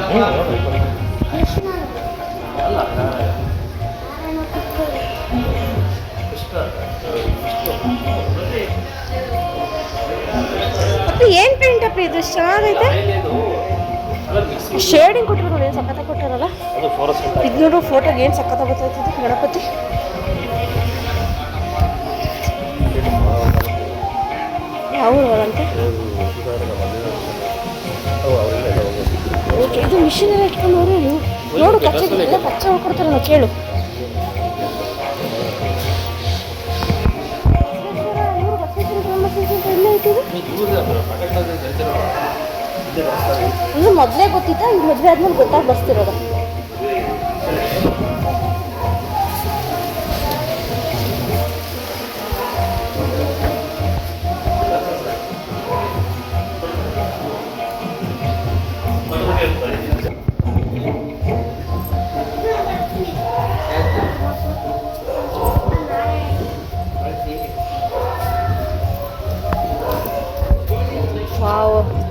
ಏನು ಪೇಂಟ್ ಅಪ್ಪ ಇದು ಚೆನ್ನಾಗೈತೆ. ಶೇಡಿಂಗ್ ಕೊಟ್ಟರು ನೋಡಿ, ಏನು ಸಖತ್ತ ಕೊಟ್ಟಾರಲ್ಲ ಇದು. ನೋಡು ಫೋಟೋಗೆ ಏನು ಸಖತ್ತ ಗೊತ್ತಾಯ್ತಿದ್ದು ಗಣಪತಿ. ಯಾವ್ದಂತೆ ಓಕೆ. ಇದು ಮಿಷಿನ್ ಎಲ್ಲ ಇಟ್ಕೊಂಡವ್ರು ನೋಡು, ಕಚ್ಚೆ ಎಲ್ಲ ಕಚ್ಚೆ ಹೋಗ್ಕೊಡ್ತಾರೆ ನಾವು ಕೇಳು. ಇನ್ನು ಮೊದಲೇ ಗೊತ್ತಿತ್ತಾ, ಈಗ ಮದುವೆ ಆದ್ಮೇಲೆ ಗೊತ್ತಾಗಿ ಬರ್ತಿರೋದು.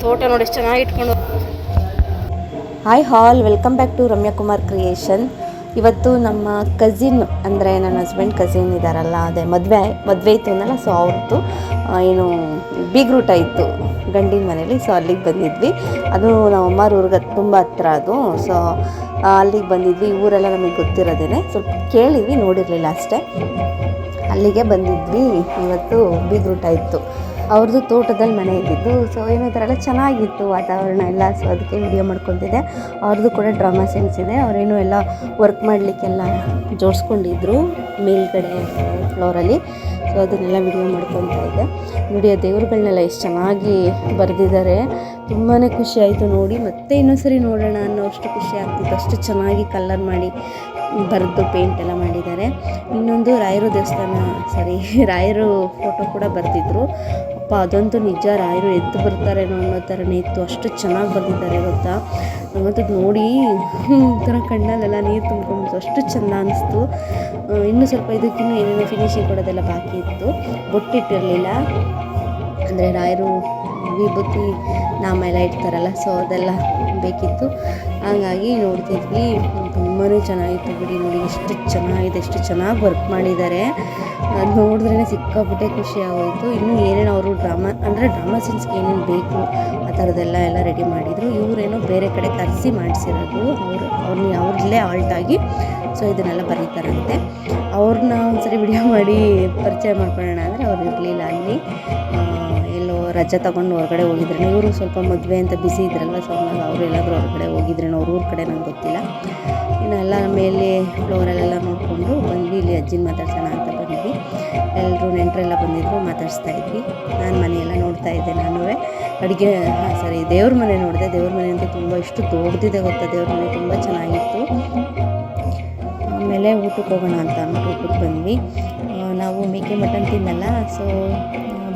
ತೋಟ ನೋಡಿ ಎಷ್ಟು ಚೆನ್ನಾಗಿ ಇಟ್ಕೊಂಡು. Hi all, welcome back to Ramya Kumar creation. ಇವತ್ತು ನಮ್ಮ ಕಸಿನ್ ಅಂದರೆ ನನ್ನ ಹಸ್ಬೆಂಡ್ ಕಸಿನ್ ಇದ್ದಾರಲ್ಲ, ಅದೇ ಮದುವೆ ಇತ್ತು ಅನ್ನಲ್ಲ, ಸೊ ಅವ್ರದ್ದು ಏನು ಬೀಗ್ರೂಟ ಇತ್ತು ಗಂಡಿನ ಮನೇಲಿ. ಸೊ ಅಲ್ಲಿಗೆ ಬಂದಿದ್ವಿ. ಅದು ನಮ್ಮಮ್ಮರ ಊರಿಗೆ ತುಂಬ ಹತ್ರ ಅದು. ಸೊ ಅಲ್ಲಿಗೆ ಬಂದಿದ್ವಿ. ಊರೆಲ್ಲ ನಮಗೆ ಗೊತ್ತಿರೋದೇನೆ, ಸ್ವಲ್ಪ ಕೇಳಿದ್ವಿ, ನೋಡಿರಲಿಲ್ಲ ಅಷ್ಟೇ. ಅಲ್ಲಿಗೆ ಬಂದಿದ್ವಿ. ಇವತ್ತು ಬೀಗ್ರೂಟ ಇತ್ತು. ಅವ್ರದ್ದು ತೋಟದಲ್ಲಿ ಮನೆ ಇದ್ದಿದ್ದು. ಸೊ ಏನೋ ಥರ ಎಲ್ಲ ಚೆನ್ನಾಗಿತ್ತು ವಾತಾವರಣ ಎಲ್ಲ. ಸೊ ಅದಕ್ಕೆ ವಿಡಿಯೋ ಮಾಡ್ಕೊತಿದ್ದೆ. ಅವ್ರದ್ದು ಕೂಡ ಡ್ರಾಮಾ ಸೆನ್ಸ್ ಇದೆ. ಅವರೇನು ಎಲ್ಲ ವರ್ಕ್ ಮಾಡಲಿಕ್ಕೆಲ್ಲ ಜೋಡಿಸ್ಕೊಂಡಿದ್ರು ಮೇಲ್ಗಡೆ ಫ್ಲೋರಲ್ಲಿ. ಸೊ ಅದನ್ನೆಲ್ಲ ವಿಡಿಯೋ ಮಾಡ್ಕೊತಾ ಇದ್ದೆ. ವಿಡಿಯೋ ದೇವ್ರುಗಳನ್ನೆಲ್ಲ ಎಷ್ಟು ಚೆನ್ನಾಗಿ ಬರೆದಿದ್ದಾರೆ. ತುಂಬಾ ಖುಷಿ ಆಯಿತು ನೋಡಿ. ಮತ್ತೆ ಇನ್ನೊಂದು ಸರಿ ನೋಡೋಣ ಅನ್ನೋ ಅಷ್ಟು ಖುಷಿ ಆಗ್ತಿತ್ತು. ಅಷ್ಟು ಚೆನ್ನಾಗಿ ಕಲರ್ ಮಾಡಿ ಬರೆದು ಪೇಂಟ್ ಎಲ್ಲ ಮಾಡಿದ್ದಾರೆ. ಇನ್ನೊಂದು ರಾಯರು ದೇವಸ್ಥಾನ, ರಾಯರು ಫೋಟೋ ಕೂಡ ಬರೆದಿದ್ರು. ಅಪ್ಪ ಅದಂತೂ ನಿಜ, ರಾಯರು ಎದ್ದು ಬರ್ತಾರೇನೋ ಅನ್ನೋ ಥರನೇ ಇತ್ತು. ಅಷ್ಟು ಚೆನ್ನಾಗಿ ಬರೆದಿದ್ದಾರೆ ಗೊತ್ತಾ. ನಮ್ಮಂತೂ ನೋಡಿ ಥರ ಕಣ್ಣಲ್ಲೆಲ್ಲ ನೀರು ತುಂಬ್ಕೊಂಡು ಅಷ್ಟು ಚೆಂದ ಅನ್ನಿಸ್ತು. ಇನ್ನೂ ಸ್ವಲ್ಪ ಇದಕ್ಕಿನ್ನೂ ಏನೇನೋ ಫಿನಿಶಿಂಗ್ ಕೊಡೋದೆಲ್ಲ ಬಾಕಿ ಇತ್ತು. ಬೊಟ್ಟಿಟ್ಟಿರಲಿಲ್ಲ, ಅಂದರೆ ರಾಯರು ವಿಭೂತಿ ನಾಮ ಎಲ್ಲ ಇಡ್ತಾರಲ್ಲ, ಸೊ ಅದೆಲ್ಲ ಬೇಕಿತ್ತು. ಹಾಗಾಗಿ ನೋಡ್ತಿದ್ವಿ. ತುಂಬಾ ಚೆನ್ನಾಗಿತ್ತು ಬಿಡಿ. ನೋಡಿ ಎಷ್ಟು ಚೆನ್ನಾಗಿದೆ, ಎಷ್ಟು ಚೆನ್ನಾಗಿ ವರ್ಕ್ ಮಾಡಿದ್ದಾರೆ. ಅದು ನೋಡಿದ್ರೇ ಸಿಕ್ಕಾಬಿಟ್ಟೆ ಖುಷಿ ಆಗೋಯಿತು. ಇನ್ನೂ ಏನೇನು ಅವರು ಡ್ರಾಮಾ ಸೀನ್ಸ್ಗೆ ಏನೇನು ಬೇಕು ಆ ಥರದ್ದೆಲ್ಲ ರೆಡಿ ಮಾಡಿದರು. ಇವರೇನೋ ಬೇರೆ ಕಡೆ ಕರೆಸಿ ಮಾಡಿಸಿರೋದು. ಅವ್ರಲ್ಲೇ ಆಲ್ಟಾಗಿ ಸೊ ಇದನ್ನೆಲ್ಲ ಬರೀತಾರಂತೆ. ಅವ್ರನ್ನ ಒಂದ್ಸರಿ ವಿಡಿಯೋ ಮಾಡಿ ಪರಿಚಯ ಮಾಡ್ಕೊಳ್ಳೋಣ ಅಂದರೆ ಅವ್ರು ಇರಲಿಲ್ಲ ಅಲ್ಲಿ. ಎಲ್ಲೋ ರಜೆ ತಗೊಂಡು ಹೊರಗಡೆ ಹೋಗಿದ್ರೇನೋ. ಇವರು ಸ್ವಲ್ಪ ಮದುವೆ ಅಂತ ಬಿಸಿ ಇದ್ರಲ್ವ, ಸೊ ಅವರು ಎಲ್ಲಾದರೂ ಹೊರಗಡೆ ಹೋಗಿದ್ರೇನೋ, ಅವ್ರ ಊರ ಕಡೆ ನಂಗೆ ಗೊತ್ತಿಲ್ಲ. ಇನ್ನೆಲ್ಲ ಮೇಲೆ ಫ್ಲೋರಲ್ಲೆಲ್ಲ ನೋಡಿಕೊಂಡು ಬಂದ್ವಿ. ಇಲ್ಲಿ ಅಜ್ಜಿನ ಮಾತಾಡ್ಸೋಣ ಅಂತ ಬಂದ್ವಿ. ಎಲ್ಲರೂ ನೆಂಟರೆಲ್ಲ ಬಂದಿದ್ರು, ಮಾತಾಡಿಸ್ತಾ ಇದ್ವಿ. ನಾನು ಮನೆಯೆಲ್ಲ ನೋಡ್ತಾ ಇದ್ದೆ. ನಾನು ಅಡುಗೆ ದೇವ್ರ ಮನೆ ನೋಡಿದೆ. ದೇವ್ರ ಮನೆ ಅಂತ ತುಂಬ ಎಷ್ಟು ದೊಡ್ಡದಿದೆ ಗೊತ್ತಾ. ದೇವ್ರ ಮನೆ ತುಂಬ ಚೆನ್ನಾಗಿತ್ತು. ಆಮೇಲೆ ಊಟಕ್ಕೆ ಹೋಗೋಣ ಅಂತ ಅಂದ್ಬಿಟ್ಟು ಊಟಕ್ಕೆ ಬಂದ್ವಿ. ನಾವು ಮೇಕೆ ಮಟನ್ ತಿನ್ನಲ್ಲ, ಸೊ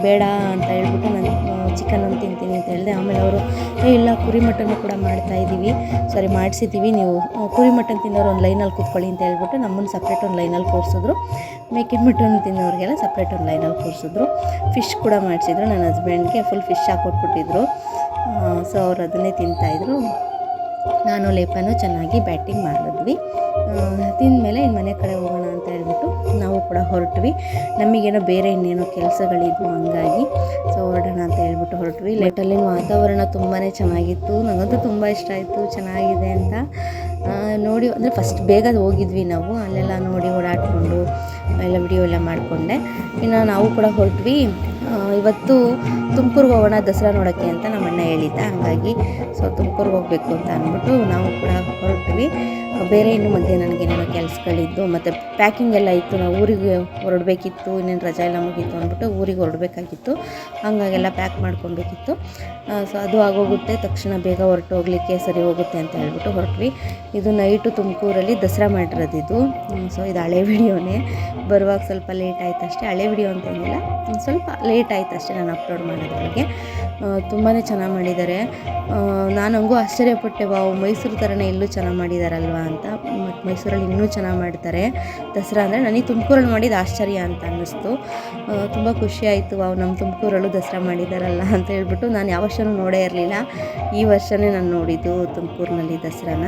ಬೇಡ ಅಂತ ಹೇಳ್ಬಿಟ್ಟು ನಾನು ಚಿಕನ್ ಒಂದು ತಿಂತೀನಿ ಅಂತ ಹೇಳಿದೆ. ಆಮೇಲೆ ಅವರು ಇಲ್ಲ ಕುರಿ ಮಟನ್ನು ಕೂಡ ಮಾಡಿಸಿದ್ದೀವಿ, ನೀವು ಕುರಿ ಮಟನ್ ತಿನ್ನೋರು ಒಂದು ಲೈನಲ್ಲಿ ಕೂತ್ಕೊಳ್ಳಿ ಅಂತ ಹೇಳ್ಬಿಟ್ಟು ನಮ್ಮನ್ನು ಸಪ್ರೇಟ್ ಒಂದು ಲೈನಲ್ಲಿ ಕೂರಿಸಿದ್ರು. ಮೇಕೆ ಮಟನ್ ತಿನ್ನೋರಿಗೆಲ್ಲ ಸಪ್ರೇಟ್ ಒಂದು ಲೈನಲ್ಲಿ ಕೂರಿಸಿದ್ರು. ಫಿಶ್ ಕೂಡ ಮಾಡಿಸಿದ್ರು. ನನ್ನ ಹಸ್ಬೆಂಡ್ಗೆ ಫುಲ್ ಫಿಶ್ ಹಾಕ್ಕೊಟ್ಬಿಟ್ಟಿದ್ರು. ಸೊ ಅವ್ರು ಅದನ್ನೇ ತಿಂತಾಯಿದ್ರು. ನಾನು ಲೇಪನೂ ಚೆನ್ನಾಗಿ ಬ್ಯಾಟಿಂಗ್ ಮಾಡಿದ್ವಿ. ತಿಂದಮೇಲೆ ಇನ್ನು ಮನೆ ಕಡೆ ಹೋಗೋಣ ಅಂತ ಹೇಳ್ಬಿಟ್ಟು ನಾವು ಕೂಡ ಹೊರಟ್ವಿ. ನಮಗೇನೋ ಬೇರೆ ಇನ್ನೇನೋ ಕೆಲಸಗಳಿದ್ವು, ಹಂಗಾಗಿ ಸೊ ಹೊರಡೋಣ ಅಂತ ಹೇಳ್ಬಿಟ್ಟು ಹೊರಟ್ವಿ. ಅಲ್ಲಿನ ವಾತಾವರಣ ತುಂಬಾ ಚೆನ್ನಾಗಿತ್ತು. ನನಗಂತೂ ತುಂಬ ಇಷ್ಟ ಆಯಿತು, ಚೆನ್ನಾಗಿದೆ ಅಂತ ನೋಡಿ. ಅಂದರೆ ಫಸ್ಟ್ ಬೇಗ ಹೋಗಿದ್ವಿ ನಾವು. ಅಲ್ಲೆಲ್ಲ ನೋಡಿ ಓಡಾಡಿಕೊಂಡು ಎಲ್ಲ ವಿಡಿಯೋ ಎಲ್ಲ ಮಾಡಿಕೊಂಡೆ. ಇನ್ನು ನಾವು ಕೂಡ ಹೊರಟ್ವಿ. ಇವತ್ತು ತುಮಕೂರಿಗೆ ಹೋಗೋಣ ದಸರಾ ನೋಡೋಕ್ಕೆ ಅಂತ ನಮ್ಮ ಅಣ್ಣ ಹೇಳಿದ್ದ. ಹಾಗಾಗಿ ಸೊ ತುಮಕೂರಿಗೆ ಹೋಗಬೇಕು ಅಂತ ಅಂದ್ಬಿಟ್ಟು ನಾವು ಕೂಡ ಹೊರಟ್ವಿ. ಬೇರೆ ಇನ್ನು ಮಧ್ಯೆ ನನಗೇನೇನೋ ಕೆಲಸಗಳಿದ್ದು ಮತ್ತು ಪ್ಯಾಕಿಂಗ್ ಎಲ್ಲ ಇತ್ತು. ನಾವು ಊರಿಗೆ ಹೊರಡಬೇಕಿತ್ತು, ಇನ್ನೇನು ರಜೆ ಎಲ್ಲ ಮುಗೀತು ಅಂದ್ಬಿಟ್ಟು ಊರಿಗೆ ಹೊರಡಬೇಕಾಗಿತ್ತು. ಹಾಗಾಗೆಲ್ಲ ಪ್ಯಾಕ್ ಮಾಡ್ಕೊಬೇಕಿತ್ತು. ಸೊ ಅದು ಆಗೋಗುತ್ತೆ, ತಕ್ಷಣ ಬೇಗ ಹೊರಟು ಹೋಗಲಿಕ್ಕೆ ಸರಿ ಹೋಗುತ್ತೆ ಅಂತ ಹೇಳ್ಬಿಟ್ಟು ಹೊರಟ್ವಿ. ಇದು ನೈಟು ತುಮಕೂರಲ್ಲಿ ದಸರಾ ಮಾಡಿರೋದಿದ್ದು. ಸೊ ಇದು ಹಳೆ ವಿಡಿಯೋನೇ, ಬರುವಾಗ ಸ್ವಲ್ಪ ಲೇಟ್ ಆಯಿತು ಅಷ್ಟೇ. ಹಳೆ ವಿಡಿಯೋ ಅಂತ ಏನಿಲ್ಲ, ಸ್ವಲ್ಪ ಲೇಟ್ ಆಯಿತು ಅಷ್ಟೇ ನಾನು ಅಪ್ಲೋಡ್ ಮಾಡೋದ್ರೊಳಗೆ. ತುಂಬಾ ಚೆನ್ನಾಗಿ ಮಾಡಿದ್ದಾರೆ. ನಾನು ಹಂಗೂ ಆಶ್ಚರ್ಯಪಟ್ಟೆ, ವಾವ್ ಮೈಸೂರು ಥರನೇ ಎಲ್ಲೂ ಚೆನ್ನಾಗಿ ಮಾಡಿದಾರಲ್ವ ಅಂತ. ಮತ್ತು ಮೈಸೂರಲ್ಲಿ ಇನ್ನೂ ಚೆನ್ನಾಗಿ ಮಾಡ್ತಾರೆ ದಸರಾ ಅಂದರೆ. ನನಗೆ ತುಮಕೂರಲ್ಲಿ ಮಾಡಿದ್ದು ಆಶ್ಚರ್ಯ ಅಂತ ಅನ್ನಿಸ್ತು. ತುಂಬ ಖುಷಿಯಾಯಿತು, ವಾವ್ ನಮ್ಮ ತುಮಕೂರಲ್ಲೂ ದಸರಾ ಮಾಡಿದಾರಲ್ಲ ಅಂತ ಹೇಳ್ಬಿಟ್ಟು. ನಾನು ಯಾವ ವರ್ಷವೂ ನೋಡೇ ಇರಲಿಲ್ಲ, ಈ ವರ್ಷವೇ ನಾನು ನೋಡಿದ್ದು ತುಮಕೂರಿನಲ್ಲಿ ದಸರಾನ.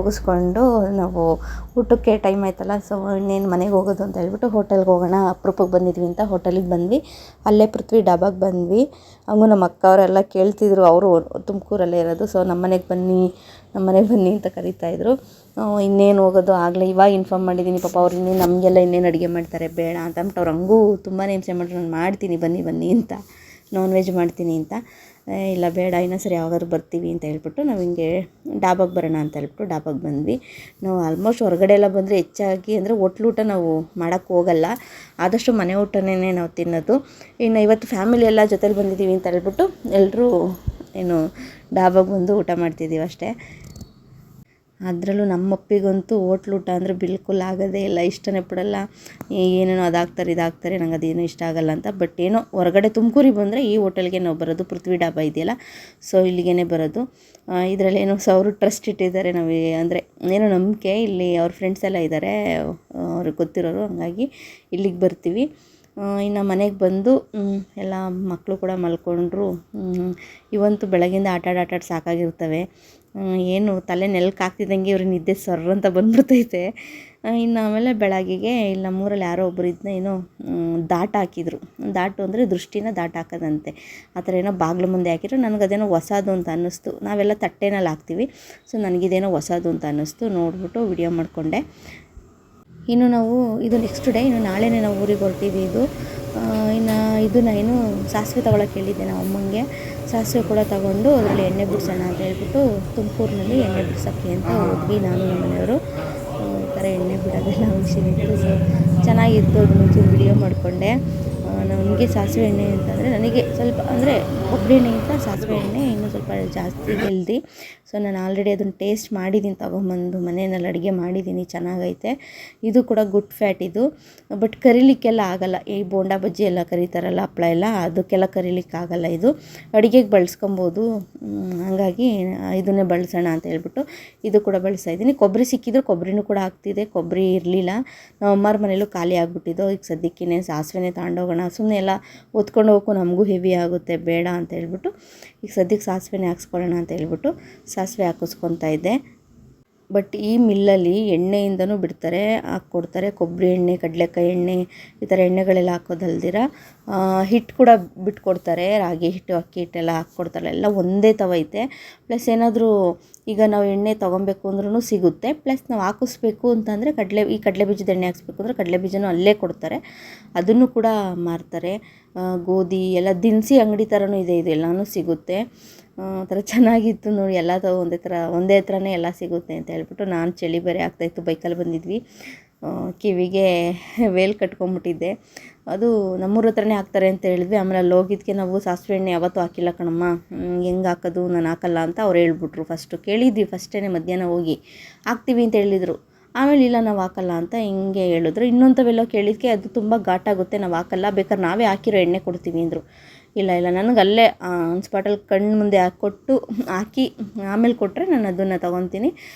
ಮುಗಿಸ್ಕೊಂಡು ನಾವು ಊಟಕ್ಕೆ ಟೈಮ್ ಆಯ್ತಲ್ಲ, ಸೊ ಇನ್ನೇನು ಮನೆಗೆ ಹೋಗೋದು ಅಂತ ಹೇಳ್ಬಿಟ್ಟು ಹೋಟೆಲ್ಗೆ ಹೋಗೋಣ, ಅಪರೂಪಕ್ಕೆ ಬಂದಿದ್ವಿ ಅಂತ ಹೋಟೆಲಿಗೆ ಬಂದ್ವಿ. ಅಲ್ಲೇ ಪೃಥ್ವಿ ಡಾಬಾಗೆ ಬಂದ್ವಿ. ಹಂಗೂ ನಮ್ಮ ಅಕ್ಕ ಅವರೆಲ್ಲ ಕೇಳ್ತಿದ್ರು, ಅವರು ತುಮಕೂರಲ್ಲೇ ಇರೋದು. ಸೊ ನಮ್ಮ ಮನೆಗೆ ಬನ್ನಿ ಅಂತ ಕರೀತಾಯಿದ್ರು. ಇನ್ನೇನು ಹೋಗೋದು, ಆಗಲೇ ಇವಾಗ ಇನ್ಫಾರ್ಮ್ ಮಾಡಿದ್ದೀನಿ. ಪಾಪ ಅವ್ರು ಇನ್ನೇನು ನಮಗೆಲ್ಲ ಇನ್ನೇನು ಅಡುಗೆ ಮಾಡ್ತಾರೆ ಬೇಡ ಅಂತ ಅಂದ್ಬಿಟ್ಟು ಅವ್ರು ಹಂಗೂ ತುಂಬಾ ಹಿಂಸೆ ಮಾಡಿದ್ರು. ನಾನು ಮಾಡ್ತೀನಿ ಬನ್ನಿ ಅಂತ, ನಾನ್ ವೆಜ್ ಮಾಡ್ತೀನಿ ಅಂತ. ಇಲ್ಲ ಬೇಡ, ಇನ್ನೂ ಸರಿ ಯಾವಾಗಾದ್ರೂ ಬರ್ತೀವಿ ಅಂತ ಹೇಳ್ಬಿಟ್ಟು ನಾವು ಹಿಂಗೆ ಡಾಬಾಗೆ ಬರೋಣ ಅಂತ ಹೇಳ್ಬಿಟ್ಟು ಡಾಬಾಗೆ ಬಂದ್ವಿ. ನಾವು ಆಲ್ಮೋಸ್ಟ್ ಹೊರಗಡೆ ಎಲ್ಲ ಬಂದರೆ ಹೆಚ್ಚಾಗಿ ಅಂದರೆ ಹೋಟ್ಲೂಟ ನಾವು ಮಾಡೋಕ್ಕೆ ಹೋಗಲ್ಲ, ಆದಷ್ಟು ಮನೆ ಊಟನೇ ನಾವು ತಿನ್ನೋದು. ಇನ್ನು ಇವತ್ತು ಫ್ಯಾಮಿಲಿ ಎಲ್ಲ ಜೊತೆಲಿ ಬಂದಿದ್ದೀವಿ ಅಂತ ಹೇಳ್ಬಿಟ್ಟು ಎಲ್ಲರೂ ಏನು ಡಾಬಾಗೆ ಬಂದು ಊಟ ಮಾಡ್ತಿದ್ದೀವಿ ಅಷ್ಟೇ. ಅದರಲ್ಲೂ ನಮ್ಮಪ್ಪಿಗಂತೂ ಹೋಟ್ಲೂಟ ಅಂದರೆ ಬಿಲ್ಕುಲ್ ಆಗೋದೇ ಇಲ್ಲ, ಇಷ್ಟನೇ ಪಡಲ್ಲ. ಏನೇನೋ ಇದಾಗ್ತಾರೆ ನಂಗೆ ಅದೇನೂ ಇಷ್ಟ ಆಗಲ್ಲ ಅಂತ. ಬಟ್ ಏನೋ ಹೊರಗಡೆ ತುಮಕೂರಿಗೆ ಬಂದರೆ ಈ ಹೋಟೆಲ್ಗೆ ನಾವು ಬರೋದು, ಪೃಥ್ವಿ ಡಾಬಾ ಇದೆಯಲ್ಲ, ಸೊ ಇಲ್ಲಿಗೇ ಬರೋದು. ಇದರಲ್ಲಿ ಏನೋ ಅವರು ಟ್ರಸ್ಟ್ ಇಟ್ಟಿದ್ದಾರೆ, ನಾವು ಅಂದರೆ ಏನೋ ನಂಬಿಕೆ, ಇಲ್ಲಿ ಅವ್ರ ಫ್ರೆಂಡ್ಸ್ ಎಲ್ಲ ಇದ್ದಾರೆ ಅವ್ರಿಗೆ ಗೊತ್ತಿರೋರು, ಹಂಗಾಗಿ ಇಲ್ಲಿಗೆ ಬರ್ತೀವಿ. ಇನ್ನು ಮನೆಗೆ ಬಂದು ಎಲ್ಲ ಮಕ್ಕಳು ಕೂಡ ಮಲ್ಕೊಂಡ್ರು. ಇವಂತೂ ಬೆಳಗಿಂದ ಆಟಾಡಿ ಸಾಕಾಗಿರ್ತವೆ. ಏನು ತಲೆ ನೆಲಕ್ಕೆ ಹಾಕ್ತಿದ್ದಂಗೆ ಇವ್ರಿಗೆ ನಿದ್ದೆ ಸರ್ರ ಅಂತ ಬಂದ್ಬಿಡ್ತೈತೆ. ಇನ್ನು ಆಮೇಲೆ ಬೆಳಗ್ಗೆಗೆ ಇಲ್ಲಿ ನಮ್ಮೂರಲ್ಲಿ ಯಾರೋ ಒಬ್ಬರು ಇದನ್ನ ಏನೋ ದಾಟ ಹಾಕಿದ್ರು. ದಾಟು ಅಂದರೆ ದೃಷ್ಟಿನ ದಾಟ ಹಾಕೋದಂತೆ. ಆ ಥರ ಏನೋ ಬಾಗಿಲು ಮುಂದೆ ಹಾಕಿದ್ರು. ನನಗದೇನೋ ಹೊಸದು ಅಂತ ಅನ್ನಿಸ್ತು. ನಾವೆಲ್ಲ ತಟ್ಟೆನಲ್ಲಿ ಹಾಕ್ತೀವಿ, ಸೊ ನನಗಿದೇನೋ ಹೊಸದು ಅಂತ ಅನ್ನಿಸ್ತು. ನೋಡಿಬಿಟ್ಟು ವಿಡಿಯೋ ಮಾಡಿಕೊಂಡೆ. ಇನ್ನು ನಾವು ಇದು ನೆಕ್ಸ್ಟ್ ಡೇ, ಇನ್ನು ನಾಳೆನೇ ನಾವು ಊರಿಗೆ ಹೊರಟೀವಿ. ಇನ್ನು ನಾನು ಸಾಸಿವೆ ತೊಗೊಳಕ್ಕೆ ಹೇಳಿದ್ದೆ ನಾವು ಅಮ್ಮಂಗೆ. ಸಾಸಿವೆ ಕೂಡ ತೊಗೊಂಡು ಅದರಲ್ಲಿ ಎಣ್ಣೆ ಬಿಡಿಸೋಣ ಅಂತ ಹೇಳ್ಬಿಟ್ಟು ತುಮಕೂರಿನಲ್ಲಿ ಎಣ್ಣೆ ಬಿಡ್ಸೋಕ್ಕೆ ಅಂತ ಹೋದ್ವಿ, ನಾನು ನಮ್ಮ ಮನೆಯವರು. ಈ ಥರ ಎಣ್ಣೆ ಬಿಡೋದೆಲ್ಲ ಮಿಷಿನ್ ಇತ್ತು, ಸೊ ಚೆನ್ನಾಗಿತ್ತು. ಅದನ್ನ ಒಂಚೂರು ವಿಡಿಯೋ ಮಾಡಿಕೊಂಡೆ. ನನಗೆ ಸಾಸಿವೆ ಎಣ್ಣೆ ಅಂತಂದರೆ ನನಗೆ ಸ್ವಲ್ಪ ಅಂದರೆ ಕೊಬ್ಬರಿ ಎಣ್ಣೆಗಿಂತ ಸಾಸಿವೆ ಎಣ್ಣೆ ಇನ್ನೂ ಸ್ವಲ್ಪ ಜಾಸ್ತಿ ಹೆಲ್ದಿ. ಸೊ ನಾನು ಆಲ್ರೆಡಿ ಅದನ್ನು ಟೇಸ್ಟ್ ಮಾಡಿದ್ದೀನಿ, ತೊಗೊಂಬಂದು ಮನೆಯಲ್ಲಿ ಅಡುಗೆ ಮಾಡಿದ್ದೀನಿ, ಚೆನ್ನಾಗೈತೆ. ಇದು ಕೂಡ ಗುಡ್ ಫ್ಯಾಟ್ ಇದು. ಬಟ್ ಕರಿಲಿಕ್ಕೆಲ್ಲ ಆಗೋಲ್ಲ. ಈ ಬೋಂಡಾ ಬಜ್ಜಿ ಎಲ್ಲ ಕರಿತಾರಲ್ಲ, ಹಪ್ಪಳ ಎಲ್ಲ, ಅದಕ್ಕೆಲ್ಲ ಕರಿಲಿಕ್ಕಾಗಲ್ಲ. ಇದು ಅಡುಗೆಗೆ ಬಳಸ್ಕೊಬೋದು. ಹಾಗಾಗಿ ಇದನ್ನೇ ಬಳಸೋಣ ಅಂತ ಹೇಳ್ಬಿಟ್ಟು ಇದು ಕೂಡ ಬಳಸ್ತಾಯಿದ್ದೀನಿ. ಕೊಬ್ಬರಿ ಸಿಕ್ಕಿದ್ರು ಕೊಬ್ಬರಿನೂ ಕೂಡ ಆಗ್ತಿದೆ, ಕೊಬ್ಬರಿ ಇರಲಿಲ್ಲ. ನಮ್ಮ ಅಮ್ಮರ ಮನೇಲೂ ಖಾಲಿ ಆಗಿಬಿಟ್ಟಿದ್ದು. ಈಗ ಸದ್ಯಕ್ಕೆ ಸಾಸಿವೆನೇ ತಗೊಂಡೋಗೋಣ, ಸುಮ್ಮನೆ ಎಲ್ಲ ಒತ್ಕೊಂಡು ಹೋಗೋಕ್ಕೂ ನಮಗೂ ಹೆವಿ ಆಗುತ್ತೆ, ಬೇಡ ಅಂತ ಹೇಳ್ಬಿಟ್ಟು ಈಗ ಸದ್ಯಕ್ಕೆ ಸಾಸಿವೆನೇ ಹಾಕ್ಸ್ಕೊಳ್ಳೋಣ ಅಂತ ಹೇಳ್ಬಿಟ್ಟು ಸಾಸಿವೆ ಹಾಕಿಸ್ಕೊತಾ ಇದ್ದೆ. ಬಟ್ ಈ ಮಿಲ್ಲಲ್ಲಿ ಎಣ್ಣೆಯಿಂದನೂ ಬಿಡ್ತಾರೆ, ಹಾಕ್ಕೊಡ್ತಾರೆ. ಕೊಬ್ಬರಿ ಎಣ್ಣೆ, ಕಡಲೆಕಾಯಿ ಎಣ್ಣೆ, ಈ ಥರ ಎಣ್ಣೆಗಳೆಲ್ಲ ಹಾಕೋದಲ್ದಿರ ಹಿಟ್ಟು ಕೂಡ ಬಿಟ್ಕೊಡ್ತಾರೆ. ರಾಗಿ ಹಿಟ್ಟು, ಅಕ್ಕಿ ಹಿಟ್ಟೆಲ್ಲ ಹಾಕ್ಕೊಡ್ತಾರೆ. ಎಲ್ಲ ಒಂದೇ ತವೈತೆ. ಪ್ಲಸ್ ಏನಾದರೂ ಈಗ ನಾವು ಎಣ್ಣೆ ತೊಗೊಬೇಕು ಅಂದ್ರೂ ಸಿಗುತ್ತೆ. ಪ್ಲಸ್ ನಾವು ಹಾಕಿಸ್ಬೇಕು ಅಂತಂದರೆ ಈ ಕಡಲೆ ಬೀಜದ ಎಣ್ಣೆ ಹಾಕಿಸ್ಬೇಕು ಅಂದರೆ ಕಡಲೆ ಬೀಜನೂ ಅಲ್ಲೇ ಕೊಡ್ತಾರೆ, ಅದನ್ನು ಕೂಡ ಮಾರ್ತಾರೆ. ಗೋಧಿ ಎಲ್ಲ ದಿನಸಿ ಅಂಗಡಿ ಥರನೂ ಇದೆ, ಇದೆಲ್ಲನೂ ಸಿಗುತ್ತೆ. ಆ ಥರ ಚೆನ್ನಾಗಿತ್ತು ನೋಡಿ. ಎಲ್ಲ ಒಂದೇ ಥರನೇ ಎಲ್ಲ ಸಿಗುತ್ತೆ ಅಂತ ಹೇಳ್ಬಿಟ್ಟು. ನಾನು ಚಳಿ ಬೇರೆ ಆಗ್ತಾಯಿತ್ತು, ಬೈಕಲ್ಲಿ ಬಂದಿದ್ವಿ. ಕಿವಿಗೆ ವೇಲ್ ಕಟ್ಕೊಂಬಿಟ್ಟಿದ್ದೆ. ಅದು ನಮ್ಮೂರ ಹತ್ರನೇ ಹಾಕ್ತಾರೆ ಅಂತ ಹೇಳಿದ್ವಿ. ಆಮೇಲೆ ಅಲ್ಲಿ ಹೋಗಿದ್ದಕ್ಕೆ ನಾವು ಸಾಸಿವೆ ಎಣ್ಣೆ ಯಾವತ್ತೂ ಹಾಕಿಲ್ಲ ಕಣಮ್ಮ, ಹೆಂಗೆ ಹಾಕೋದು, ನಾನು ಹಾಕಲ್ಲ ಅಂತ ಅವ್ರು ಹೇಳ್ಬಿಟ್ರು. ಕೇಳಿದ್ವಿ ಫಸ್ಟೇ ಮಧ್ಯಾಹ್ನ ಹೋಗಿ ಹಾಕ್ತೀವಿ ಅಂತ ಹೇಳಿದರು. ಆಮೇಲೆ ಇಲ್ಲ ನಾವು ಹಾಕಲ್ಲ ಅಂತ ಹಿಂಗೆ ಹೇಳಿದ್ರು. ಇನ್ನೊಂಥವೆಲ್ಲ ಕೇಳಿದ್ದಕ್ಕೆ ಅದು ತುಂಬ ಘಾಟಾಗುತ್ತೆ, ನಾವು ಹಾಕಲ್ಲ, ಬೇಕಾದ್ರೆ ನಾವೇ ಹಾಕಿರೋ ಎಣ್ಣೆ ಕೊಡ್ತೀವಿ ಅಂದರು. ಇಲ್ಲ ನನಗೆ ಅಲ್ಲೇ ಆನ್ ಸ್ಪಾಟಲ್ಲಿ ಕಣ್ಣು ಮುಂದೆ ಹಾಕಿ ಆಮೇಲೆ ಕೊಟ್ಟರೆ ನಾನು ಅದನ್ನು ತೊಗೊತೀನಿ,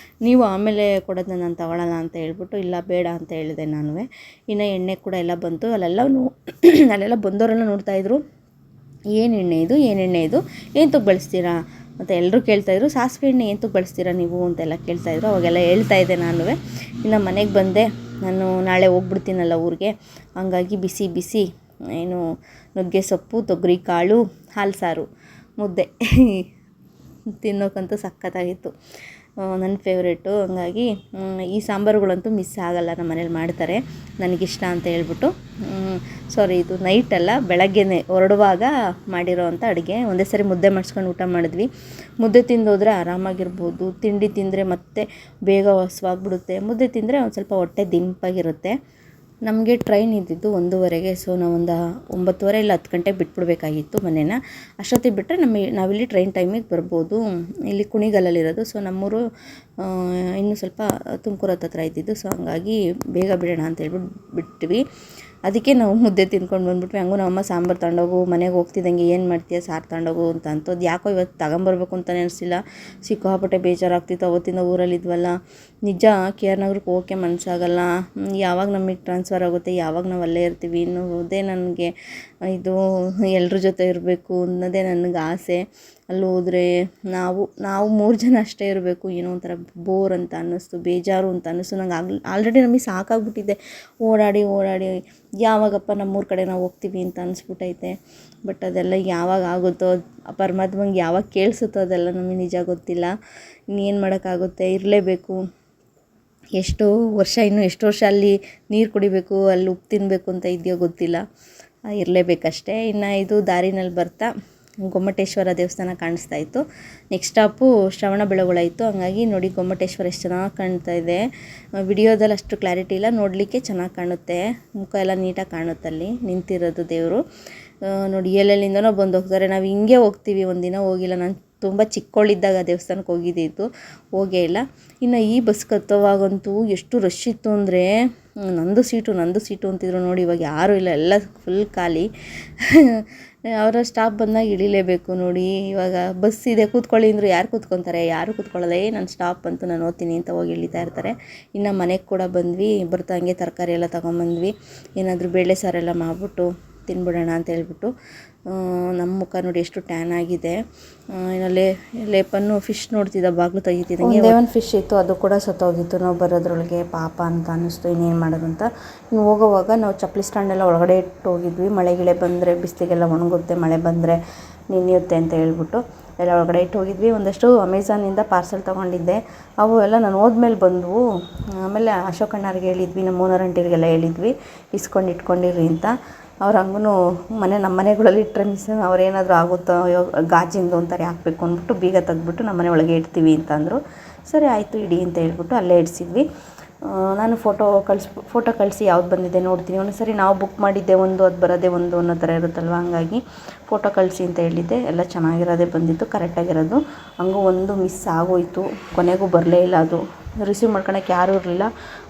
ನೀವು ಆಮೇಲೆ ಕೊಡೋದನ್ನ ನಾನು ತೊಗೊಳ್ಳಲ್ಲ ಅಂತ ಹೇಳ್ಬಿಟ್ಟು ಇಲ್ಲ ಬೇಡ ಅಂತ ಹೇಳಿದೆ ನಾನು. ಇನ್ನು ಎಣ್ಣೆ ಕೂಡ ಎಲ್ಲ ಬಂತು. ಅಲ್ಲೆಲ್ಲ ಬಂದವರೆಲ್ಲ ನೋಡ್ತಾಯಿದ್ರು, ಏನು ಎಣ್ಣೆ ಇದು ಏಂತಕ್ಕೆ ಬಳಸ್ತೀರಾ ಅಂತ ಎಲ್ಲರೂ ಕೇಳ್ತಾಯಿದ್ರು. ಸಾಸಿವೆ ಎಣ್ಣೆ ಏಂತಕ್ಕೆ ಬಳಸ್ತೀರಾ ನೀವು ಅಂತೆಲ್ಲ ಕೇಳ್ತಾಯಿದ್ರು. ಅವಾಗೆಲ್ಲ ಹೇಳ್ತಾಯಿದ್ದೆ ನಾನು. ಇನ್ನು ಮನೆಗೆ ಬಂದೆ, ನಾನು ನಾಳೆ ಹೋಗ್ಬಿಡ್ತೀನಲ್ಲ ಊರಿಗೆ, ಹಂಗಾಗಿ ಬಿಸಿ ಏನು ನುಗ್ಗೆ ಸೊಪ್ಪು, ತೊಗರಿ ಕಾಳು, ಹಾಲು ಸಾರು, ಮುದ್ದೆ ತಿನ್ನೋಕ್ಕಂತೂ ಸಖತ್ತಾಗಿತ್ತು. ನನ್ನ ಫೇವ್ರೇಟು. ಹಂಗಾಗಿ ಈ ಸಾಂಬಾರುಗಳಂತೂ ಮಿಸ್ ಆಗಲ್ಲ, ನಮ್ಮ ಮನೇಲಿ ಮಾಡ್ತಾರೆ ನನಗಿಷ್ಟ ಅಂತ ಹೇಳ್ಬಿಟ್ಟು. ಇದು ನೈಟಲ್ಲ, ಬೆಳಗ್ಗೆನೇ ಹೊರಡುವಾಗ ಮಾಡಿರೋ ಅಂಥ ಅಡುಗೆ. ಒಂದೇ ಸರಿ ಮುದ್ದೆ ಮಾಡಿಸ್ಕೊಂಡು ಊಟ ಮಾಡಿದ್ವಿ. ಮುದ್ದೆ ತಿಂದೋದ್ರೆ ಆರಾಮಾಗಿರ್ಬೋದು. ತಿಂಡಿ ತಿಂದರೆ ಮತ್ತೆ ಬೇಗ ಹಸ್ವಾಗ್ಬಿಡುತ್ತೆ. ಮುದ್ದೆ ತಿಂದರೆ ಒಂದು ಸ್ವಲ್ಪ ಹೊಟ್ಟೆ ದಿಂಪಾಗಿರುತ್ತೆ. ನಮಗೆ ಟ್ರೈನ್ ಇದ್ದಿದ್ದು 1:30ಗೆ. ಸೊ ನಾವೊಂದು 9:30 ಇಲ್ಲ 10 ಗಂಟೆಗೆ ಬಿಟ್ಬಿಡ್ಬೇಕಾಗಿತ್ತು ಮನೇನ. ಅಷ್ಟೊತ್ತಿಗೆ ಬಿಟ್ಟರೆ ನಾವಿಲ್ಲಿ ಟ್ರೈನ್ ಟೈಮಿಗೆ ಬರ್ಬೋದು. ಇಲ್ಲಿ ಕುಣಿಗಲ್ಲಲ್ಲಿರೋದು. ಸೊ ನಮ್ಮೂರು ಇನ್ನೂ ಸ್ವಲ್ಪ ತುಮಕೂರು ಹತ್ರ ಇದ್ದಿದ್ದು. ಸೊ ಹಂಗಾಗಿ ಬೇಗ ಬಿಡೋಣ ಅಂತ ಹೇಳ್ಬಿಟ್ಟು ಬಿಟ್ವಿ. ಅದಕ್ಕೆ ನಾವು ಮುದ್ದೆ ತಿಂದ್ಕೊಂಡು ಬಂದ್ಬಿಟ್ವಿ. ಹಂಗೂ ನಮ್ಮಮ್ಮ ಸಾಂಬಾರು ತಗೊಂಡೋಗು, ಮನೆಗೆ ಹೋಗ್ತಿದ್ದಂಗೆ ಏನು ಮಾಡ್ತೀಯ, ಸಾರು ತಗೊಂಡೋಗು ಅಂತ ಯಾಕೋ ಇವತ್ತು ತಗೊಂಬರ್ಬೇಕು ಅಂತಲೇ ಅನಿಸಿಲ್ಲ. ಸಿಕ್ಕಾಪಟ್ಟೆ ಬೇಜಾರಾಗ್ತಿತ್ತು. ಅವತ್ತಿಂದ ಊರಲ್ಲಿದ್ವಲ್ಲ, ನಿಜ ಕೆ ಆರ್ ನಗರಕ್ಕೆ ಹೋಗೋಕ್ಕೆ ಮನಸ್ಸಾಗಲ್ಲ. ಯಾವಾಗ ನಮಗೆ ಟ್ರಾನ್ಸ್ಫರ್ ಆಗುತ್ತೆ, ಯಾವಾಗ ನಾವು ಅಲ್ಲೇ ಇರ್ತೀವಿ ಅನ್ನೋದೇ ನನಗೆ ಇದು ಎಲ್ಲರ ಜೊತೆ ಇರಬೇಕು ಅನ್ನೋದೇ ನನಗೆ ಆಸೆ. ಅಲ್ಲಿ ಹೋದರೆ ನಾವು 3 ಜನ ಅಷ್ಟೇ ಇರಬೇಕು. ಏನೋ ಒಂಥರ ಬೋರ್ ಅಂತ ಅನ್ನಿಸ್ತು, ಬೇಜಾರು ಅಂತ ಅನ್ನಿಸ್ತು ನಂಗೆ. ಆಲ್ರೆಡಿ ನಮಗೆ ಸಾಕಾಗ್ಬಿಟ್ಟಿದೆ ಓಡಾಡಿ ಯಾವಾಗಪ್ಪ ನಮ್ಮೂರ ಕಡೆ ನಾವು ಹೋಗ್ತೀವಿ ಅಂತ ಅನಿಸ್ಬಿಟ್ಟೈತೆ. ಬಟ್ ಅದೆಲ್ಲ ಯಾವಾಗ ಆಗುತ್ತೋ, ಪರಮಾತ್ಮಂಗೆ ಯಾವಾಗ ಕೇಳಿಸುತ್ತೋ ಅದೆಲ್ಲ ನಮಗೆ ನಿಜ ಗೊತ್ತಿಲ್ಲ. ಇನ್ನೇನು ಮಾಡೋಕ್ಕಾಗುತ್ತೆ, ಇರಲೇಬೇಕು. ಎಷ್ಟು ವರ್ಷ ಅಲ್ಲಿ ನೀರು ಕುಡಿಬೇಕು, ಅಲ್ಲಿ ಉಪ್ಪು ತಿನ್ನಬೇಕು ಅಂತ ಇದೆಯೋ ಗೊತ್ತಿಲ್ಲ, ಇರಲೇಬೇಕಷ್ಟೇ. ಇನ್ನು ಇದು ದಾರಿನಲ್ಲಿ ಬರ್ತಾ ಗೊಮ್ಮಟೇಶ್ವರ ದೇವಸ್ಥಾನ ಕಾಣಿಸ್ತಾ ಇತ್ತು. ನೆಕ್ಸ್ಟ್ ಸ್ಟಾಪು ಶ್ರವಣಬೆಳಗೊಳ ಇತ್ತು. ಹಂಗಾಗಿ ನೋಡಿ ಗೊಮ್ಮಟೇಶ್ವರ ಎಷ್ಟು ಚೆನ್ನಾಗಿ ಕಾಣ್ತಾ ಇದೆ. ವಿಡಿಯೋದಲ್ಲಿ ಅಷ್ಟು ಕ್ಲಾರಿಟಿ ಇಲ್ಲ, ನೋಡಲಿಕ್ಕೆ ಚೆನ್ನಾಗಿ ಕಾಣುತ್ತೆ, ಮುಖ ಎಲ್ಲ ನೀಟಾಗಿ ಕಾಣುತ್ತಲ್ಲಿ ನಿಂತಿರೋದು ದೇವರು. ನೋಡಿ ಎಲ್ಲೆಲ್ಲಿಂದನೋ ಬಂದು ಹೋಗ್ತಾರೆ. ನಾವು ಹಿಂಗೆ ಹೋಗ್ತೀವಿ, ಒಂದಿನ ಹೋಗಿಲ್ಲ. ನಾನು ತುಂಬ ಚಿಕ್ಕವಳಿದ್ದಾಗ ದೇವಸ್ಥಾನಕ್ಕೆ ಹೋಗಿದ್ದಿತ್ತು, ಹೋಗೇ ಇಲ್ಲ. ಇನ್ನು ಈ ಬಸ್ ಕತ್ತೋವಾಗಂತೂ ಎಷ್ಟು ರಶ್ ಇತ್ತು ಅಂದರೆ ನಂದು ಸೀಟು ಅಂತಿದ್ರು. ನೋಡಿ ಇವಾಗ ಯಾರೂ ಇಲ್ಲ, ಎಲ್ಲ ಫುಲ್ ಖಾಲಿ. ಅವರ ಸ್ಟಾಪ್ ಬಂದಾಗ ಇಳಿಲೇಬೇಕು. ನೋಡಿ ಇವಾಗ ಬಸ್ ಇದೆ ಕೂತ್ಕೊಳ್ಳಿ ಅಂದರು ಯಾರು ಕೂತ್ಕೊತಾರೆ, ಯಾರು ಕೂತ್ಕೊಳ್ಳಲ್ಲ. ನನ್ನ ಸ್ಟಾಪ್ ಅಂತೂ ನಾನು ಓದ್ತೀನಿ ಅಂತ ಹೋಗಿ ಇಳಿತಾ ಇರ್ತಾರೆ. ಇನ್ನು ಮನೆಗೆ ಕೂಡ ಬಂದ್ವಿ, ಬರ್ತಾ ಹಂಗೆ ತರಕಾರಿ ಎಲ್ಲ ತೊಗೊಂಬಂದ್ವಿ. ಏನಾದರೂ ಬೇಳೆ ಸಾರೆಲ್ಲ ಮಾಡಿಬಿಟ್ಟು ತಿನ್ಬಿಡೋಣ ಅಂತ ಹೇಳ್ಬಿಟ್ಟು. ನಮ್ಮ ಮುಖ ನೋಡಿ ಎಷ್ಟು ಟ್ಯಾನ್ ಆಗಿದೆ. ಇನ್ನಲ್ಲೇ ಲೇಪನ್ನು ಫಿಶ್ ನೋಡ್ತಿದ್ದ, ಬಾಗಿಲು ತೆಗಿತಿದ್ದಂಗೆ ಒಂದು ಫಿಶ್ ಇತ್ತು, ಅದು ಕೂಡ ಸತ್ತೋಗಿತ್ತು. ನಾವು ಬರೋದ್ರೊಳಗೆ ಪಾಪ ಅಂತ ಅನ್ನಿಸ್ತು, ಇನ್ನೇನು ಮಾಡೋದು ಅಂತ. ಇನ್ನು ಹೋಗೋವಾಗ ನಾವು ಚಪ್ಪಲಿ ಸ್ಟ್ಯಾಂಡೆಲ್ಲ ಒಳಗಡೆ ಇಟ್ಟು ಹೋಗಿದ್ವಿ. ಮಳೆಗಿಳೆ ಬಂದರೆ ಬಿಸಿಲಿಗೆಲ್ಲ ಒಣಗುತ್ತೆ, ಮಳೆ ಬಂದರೆ ನೆನೆಯುತ್ತೆ ಅಂತ ಹೇಳ್ಬಿಟ್ಟು ಎಲ್ಲ ಒಳಗಡೆ ಇಟ್ಟು ಹೋಗಿದ್ವಿ. ಒಂದಷ್ಟು ಅಮೆಝಾನಿಂದ ಪಾರ್ಸೆಲ್ ತೊಗೊಂಡಿದ್ದೆ, ಅವು ಎಲ್ಲ ನಾನು ಹೋದ್ಮೇಲೆ ಬಂದವು. ಆಮೇಲೆ ಅಶೋಕಣ್ಣರಿಗೆ ಹೇಳಿದ್ವಿ, ನಮ್ಮ ಓನರ್ ಆಂಟಿರಿಗೆಲ್ಲ ಹೇಳಿದ್ವಿ ಇಟ್ಕೊಂಡಿರಿ ಅಂತ. ಅವ್ರು ಹಂಗೂ ನಮ್ಮ ಮನೆಗಳಲ್ಲಿ ಇಟ್ಟರೆ ಅವ್ರೇನಾದರೂ ಆಗುತ್ತೋ ಗಾಜಿಂದು ಒಂಥರ ಹಾಕಬೇಕು ಅಂದ್ಬಿಟ್ಟು ಬೀಗ ತೆಗ್ದುಬಿಟ್ಟು ನಮ್ಮ ಮನೆ ಒಳಗೆ ಇಡ್ತೀವಿ ಅಂತ ಅಂದರು. ಸರಿ ಆಯಿತು ಇಡಿ ಅಂತ ಹೇಳ್ಬಿಟ್ಟು ಅಲ್ಲೇ ಇಡಿಸಿದ್ವಿ. ನಾನು ಫೋಟೋ ಕಳಿಸಿ ಯಾವ್ದು ಬಂದಿದೆ ನೋಡ್ತೀನಿ. ಒಂದು ಸರಿ ನಾವು ಬುಕ್ ಮಾಡಿದ್ದೆ ಒಂದು, ಅದು ಬರೋದೇ ಒಂದು ಅನ್ನೋ ಥರ ಇರುತ್ತಲ್ವ, ಹಂಗಾಗಿ ಫೋಟೋ ಕಳಿಸಿ ಅಂತ ಹೇಳಿದ್ದೆ. ಎಲ್ಲ ಚೆನ್ನಾಗಿರೋದೇ ಬಂದಿತ್ತು, ಕರೆಕ್ಟಾಗಿರೋದು. ಹಂಗೂ ಒಂದು ಮಿಸ್ ಆಗೋಯಿತು, ಕೊನೆಗೂ ಬರಲೇ ಇಲ್ಲ. ಅದು ರಿಸೀವ್ ಮಾಡ್ಕೊಳಕ್ಕೆ ಯಾರೂ ಇರಲಿಲ್ಲ,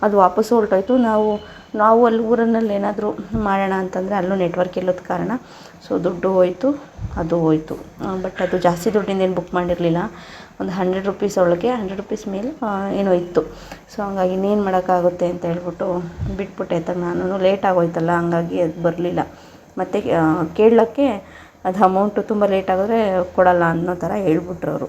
ಅದು ವಾಪಸ್ಸು ಹೊರಟೋಯ್ತು. ನಾವು ಅಲ್ಲಿ ಊರಿನಲ್ಲಿ ಏನಾದರೂ ಮಾಡೋಣ ಅಂತಂದರೆ ಅಲ್ಲೂ ನೆಟ್ವರ್ಕ್ ಇಲ್ಲದ ಕಾರಣ ಸೊ ದುಡ್ಡು ಹೋಯ್ತು, ಅದು ಹೋಯ್ತು. ಬಟ್ ಅದು ಜಾಸ್ತಿ ದುಡ್ಡಿಂದೇನು ಬುಕ್ ಮಾಡಿರಲಿಲ್ಲ, ಒಂದು 100 ರೂಪೀಸ್ ಒಳಗೆ, 100 ರೂಪೀಸ್ ಮೇಲೆ ಏನೋ ಇತ್ತು. ಸೊ ಹಂಗಾಗಿ ಇನ್ನೇನು ಮಾಡೋಕ್ಕಾಗುತ್ತೆ ಅಂತ ಹೇಳ್ಬಿಟ್ಟು ಬಿಟ್ಬಿಟ್ಟೆ. ನಾನು ಲೇಟ್ ಆಗೋಯ್ತಲ್ಲ, ಹಂಗಾಗಿ ಅದು ಬರಲಿಲ್ಲ. ಮತ್ತು ಕೇಳೋಕ್ಕೆ ಅದು ಅಮೌಂಟು ತುಂಬ ಲೇಟ್ ಆಗಿದ್ರೆ ಕೊಡಲ್ಲ ಅನ್ನೋ ಥರ ಹೇಳ್ಬಿಟ್ರು ಅವರು.